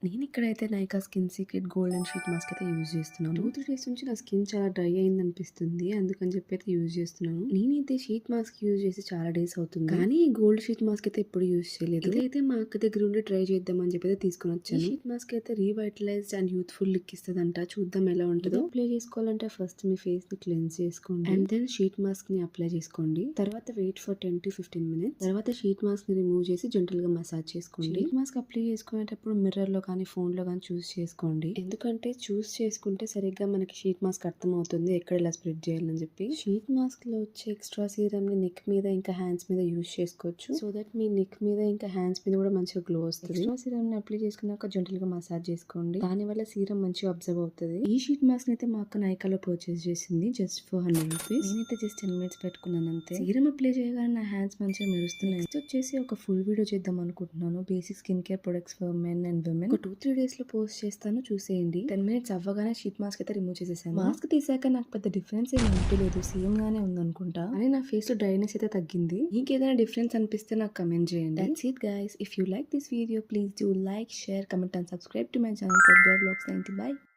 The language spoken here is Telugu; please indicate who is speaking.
Speaker 1: నేను ఇక్కడైతే Nykaa skin secret golden sheet mask అయితే యూజ్ చేస్తున్నాను. 2-3 డేస్ నుంచి నా స్కిన్ చాలా డ్రై అయింది అనిపిస్తుంది, అందుకని చెప్పి అయితే యూజ్ చేస్తున్నాను. నేనైతే షీట్ మాస్క్ యూజ్ చేసి చాలా డేస్ అవుతుంది, కానీ ఈ గోల్డ్ షీట్ మాస్క్ అయితే ఎప్పుడు యూజ్ చేయలేదు. ఇదైతే మా అక్క దగ్గర ఉండి ట్రై చేద్దామని చెప్పి అయితే తీసుకుని వచ్చాను. షీట్ మాస్క్ అయితే రీవైటలైజ్డ్ అండ్ యూత్ఫుల్ లుక్ ఇస్తుందంట. చూద్దాం ఎలా ఉంటుందో. అప్లై చేసుకోవాలంటే ఫస్ట్ మీ ఫేస్ ని క్లెన్స్ చేసుకోండి అండ్ దెన్ షీట్ మాస్క్ ని అప్లై చేసుకోండి. తర్వాత వెయిట్ ఫర్ 10 to 15 minutes. తర్వాత షీట్ మాస్క్ ని రిమూవ్ చేసి జెంటల్ గా మసాజ్ చేసుకోండి. షీట్ మాస్క్ అప్లై చేసుకునేటప్పుడు మిర్రర్ లో కానీ ఫోన్ లో కానీ చూస్ చేసుకోండి, ఎందుకంటే చూస్ చేసుకుంటే సరిగ్గా మనకి షీట్ మాస్క్ అర్థం అవుతుంది ఎక్కడ ఇలా స్ప్రెడ్ చేయాలని చెప్పి. షీట్ మాస్క్ లో వచ్చే ఎక్స్ట్రా సీరమ్ ని నెక్ మీద ఇంకా హ్యాండ్స్ మీద యూజ్ చేసుకోవచ్చు, సో దట్ మీ నెక్ మీద ఇంకా హ్యాండ్స్ మీద కూడా మంచిగా గ్లో వస్తుంది. ఎక్స్ట్రా సీరమ్ ని అప్లై చేసుకున్నాక జెంటల్ గా మసాజ్ చేసుకోండి, దాని వల్ల సీరమ్ మంచిగా అబ్జర్వ్ అవుతుంది. ఈ షీట్ మాస్క్ అయితే మా అక్క నైకాలో పర్చేస్ చేసింది జస్ట్ ఫర్ 100 రూపీస్. నేనైతే జస్ట్ 10 minutes పెట్టుకున్నాను అంతే. సీరమ్ అప్లై చేయగానే నా హ్యాండ్స్ మంచిగా మెరుస్తున్నాయి. నెక్స్ట్ వచ్చేసి ఒక ఫుల్ వీడియో చేద్దాం అనుకుంటున్నాను, basic skin care products for men and women. ఒక 2-3 డేస్ లో పోస్ట్ చేస్తాను, చూసేయండి. 10 minutes అవ్వగానే షీట్ మాస్క్ అయితే రిమూవ్ చేసేసాను. మాస్క్ తీసాక నాకు పెద్ద డిఫరెన్స్ ఏమి అనిపించలేదు, సేమ్ గానే ఉంది అనుకుంటా, అని నా ఫేస్ లో డ్రైనెస్ అయితే తగ్గింది. మీకు ఏదైనా డిఫరెన్స్ అనిపిస్తే నాకు కమెంట్ చేయండి. That's it guys. If you like this video please do like, share, comment and subscribe to my channel Pratibha Vlogs 90. Bye.